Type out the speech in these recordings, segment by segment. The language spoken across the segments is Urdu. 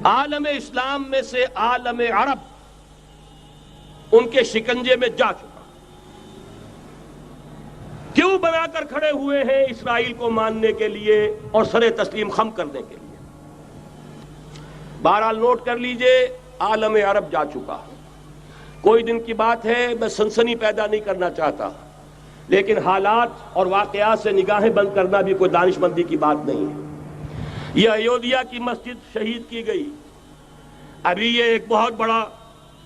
عالم اسلام میں سے عالم عرب ان کے شکنجے میں جا چکا. کیوں بنا کر کھڑے ہوئے ہیں اسرائیل کو ماننے کے لیے اور سر تسلیم خم کرنے کے لیے؟ بہرحال نوٹ کر لیجئے، عالم عرب جا چکا. کوئی دن کی بات ہے، میں سنسنی پیدا نہیں کرنا چاہتا، لیکن حالات اور واقعات سے نگاہیں بند کرنا بھی کوئی دانش مندی کی بات نہیں ہے. یہ ایودھیا کی مسجد شہید کی گئی، ابھی یہ ایک بہت بڑا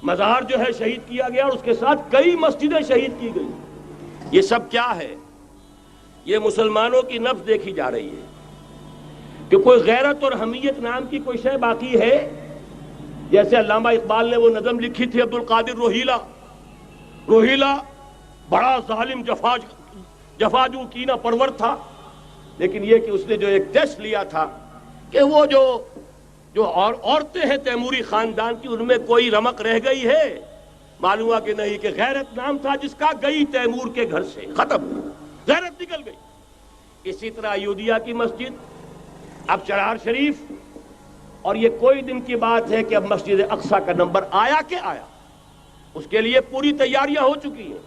مزار جو ہے شہید کیا گیا، اور اس کے ساتھ کئی مسجدیں شہید کی گئی. یہ سب کیا ہے؟ یہ مسلمانوں کی نفس دیکھی جا رہی ہے کہ کوئی غیرت اور حمیت نام کی کوئی شے باقی ہے. جیسے علامہ اقبال نے وہ نظم لکھی تھی، عبد القادر روہیلا بڑا ظالم جفاجو کینہ پرور تھا، لیکن یہ کہ اس نے جو ایک ٹیسٹ لیا تھا کہ وہ جو عورتیں ہیں تیموری خاندان کی، ان میں کوئی رمق رہ گئی ہے؟ معلوم ہوا کہ نہیں، کہ غیرت نام تھا جس کا گئی تیمور کے گھر سے، ختم، غیرت نکل گئی. اسی طرح ایودھیا کی مسجد، اب چرار شریف، اور یہ کوئی دن کی بات ہے کہ اب مسجد اقصی کا نمبر آیا کہ آیا. اس کے لیے پوری تیاریاں ہو چکی ہیں.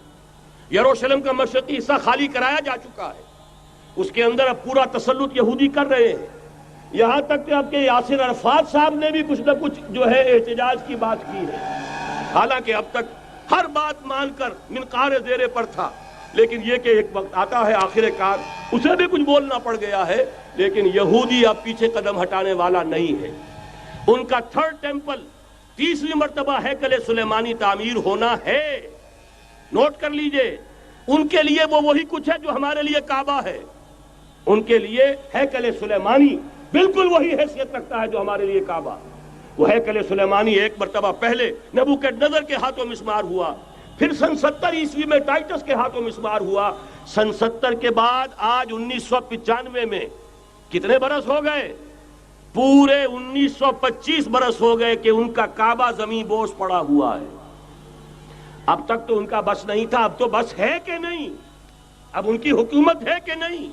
یروشلم کا مشرقی حصہ خالی کرایا جا چکا ہے، اس کے اندر اب پورا تسلط یہودی کر رہے ہیں. یہاں تک کہ اب کے یاسر عرفات صاحب نے بھی کچھ نہ کچھ جو ہے احتجاج کی بات کی ہے، حالانکہ اب تک ہر بات مان کر منقار زیر پر تھا. لیکن یہ کہ ایک وقت آتا ہے آخر کار اسے بھی کچھ بولنا پڑ گیا ہے. لیکن یہودی اب پیچھے قدم ہٹانے والا نہیں ہے. ان کا تھرڈ ٹیمپل، تیسری مرتبہ ہیکل سلیمانی تعمیر ہونا ہے. نوٹ کر لیجئے، ان کے لیے وہ وہی کچھ ہے جو ہمارے لیے کعبہ ہے. ان کے لیے ہیکل سلیمانی بالکل وہی حیثیت رکھتا ہے جو ہمارے لیے کعبہ. وہ ہیکل سلیمانی ایک مرتبہ پہلے نبوکدنضر کے ہاتھوں مسمار ہوا، پھر سن 70 عیسوی میں ٹائٹس کے ہاتھوں مسمار ہوا. سن 70 کے بعد آج 1995 میں کتنے برس ہو گئے؟ پورے 1925 برس ہو گئے کہ ان کا کعبہ زمین بوس پڑا ہوا ہے. اب تک تو ان کا بس نہیں تھا، اب تو بس ہے کہ نہیں؟ اب ان کی حکومت ہے کہ نہیں؟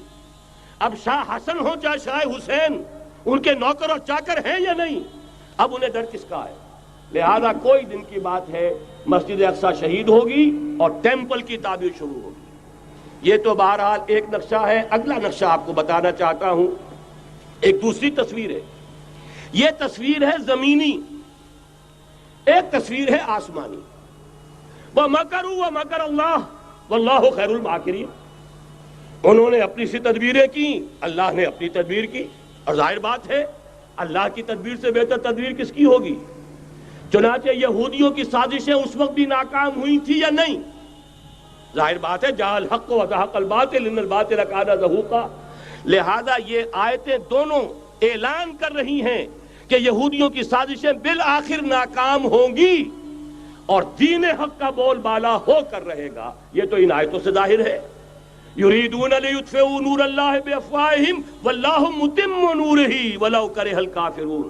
اب شاہ حسن ہو چاہے شاہ حسین، ان کے نوکر اور چاکر ہیں یا نہیں؟ اب انہیں ڈر کس کا ہے؟ لہذا کوئی دن کی بات ہے، مسجد اقصی شہید ہوگی اور ٹیمپل کی تعمیر شروع ہوگی. یہ تو بہرحال ایک نقشہ ہے. اگلا نقشہ آپ کو بتانا چاہتا ہوں، ایک دوسری تصویر ہے. یہ تصویر ہے زمینی، ایک تصویر ہے آسمانی. وَمَكَرُوا وَمَكَرَ اللَّهُ وَاللَّهُ خَيْرُ الْمَاكِرِينَ. انہوں نے اپنی سی تدبیریں کی، اللہ نے اپنی تدبیر کی، اور ظاہر بات ہے اللہ کی تدبیر سے بہتر تدبیر کس کی ہوگی؟ چنانچہ یہودیوں کی سازشیں اس وقت بھی ناکام ہوئی تھی یا نہیں؟ ظاہر بات ہے جاء الحق وزهق الباطل ان الباطل کان زہوقا. لہذا یہ آیتیں دونوں اعلان کر رہی ہیں کہ یہودیوں کی سازشیں بالآخر ناکام ہوں گی اور دین حق کا بول بالا ہو کر رہے گا. یہ تو ان آیتوں سے ظاہر ہے. یریدون لیطفئوا نور اللہ بافواہہم واللہ متم نورہ ولو کرہ الکافرون.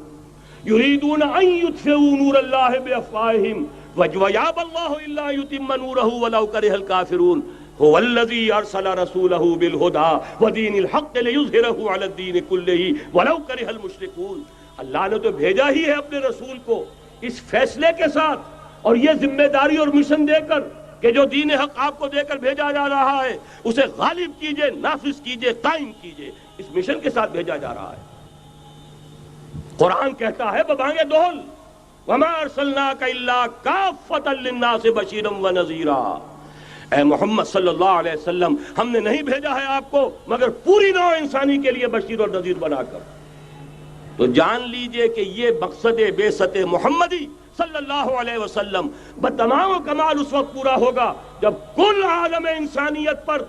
یریدون ان یطفئوا نور اللہ بافواہہم ویابى اللہ الا یتم نورہ ولو کرہ الکافرون. هو الذی ارسل رسولہ بالہدی ودین الحق لیظہرہ علی الدین کلہ ولو کرہ المشرکون. اللہ نے تو بھیجا ہی ہے اپنے رسول کو اس فیصلے کے ساتھ اور یہ ذمہ داری اور مشن دے کر کہ جو دین حق آپ کو دے کر بھیجا جا رہا ہے اسے غالب کیجئے، نافذ کیجئے، قائم کیجئے. اس مشن کے ساتھ بھیجا جا رہا ہے. قرآن کہتا ہے ببانگ دہل وما ارسلناک الا کافۃ للناس بشیرا ونذیرا. اے محمد صلی اللہ علیہ وسلم، ہم نے نہیں بھیجا ہے آپ کو مگر پوری نوع انسانی کے لیے بشیر اور نذیر بنا کر. تو جان لیجئے کہ یہ مقصد بعثت محمدی صلی اللہ علیہ وسلم بتمام و کمال اس وقت پورا ہوگا جب کل عالم انسانیت پر،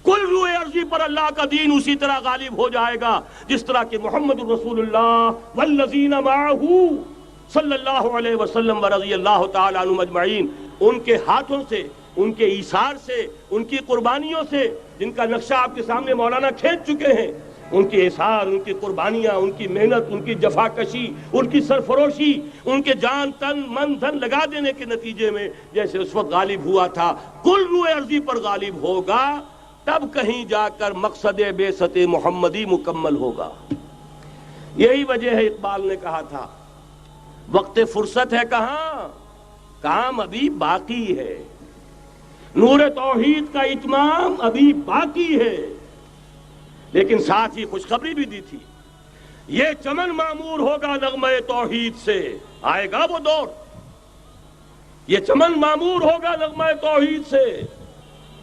کل روئے ارضی پر اللہ کا دین اسی طرح غالب ہو جائے گا جس طرح کہ محمد رسول اللہ والذین معہ صلی اللہ علیہ وسلم ورضی اللہ تعالی عنہم اجمعین، ان کے ہاتھوں سے، ان کے ایثار سے، ان کی قربانیوں سے، جن کا نقشہ آپ کے سامنے مولانا کھینچ چکے ہیں، ان کی اثار، ان کی قربانیاں، ان کی محنت، ان کی جفاکشی، ان کی سرفروشی، ان کے جان تن من دھن لگا دینے کے نتیجے میں جیسے اس وقت غالب ہوا تھا کل روئے ارضی پر غالب ہوگا، تب کہیں جا کر مقصد بعثت محمدی مکمل ہوگا. یہی وجہ ہے اقبال نے کہا تھا وقت فرصت ہے کہاں، کام ابھی باقی ہے، نور توحید کا اتمام ابھی باقی ہے۔ لیکن ساتھ ہی خوشخبری بھی دی تھی، یہ چمن معمور ہوگا نغمہ توحید سے، آئے گا وہ دور، یہ چمن معمور ہوگا نغمہ توحید سے،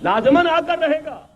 لازماً آ کر رہے گا۔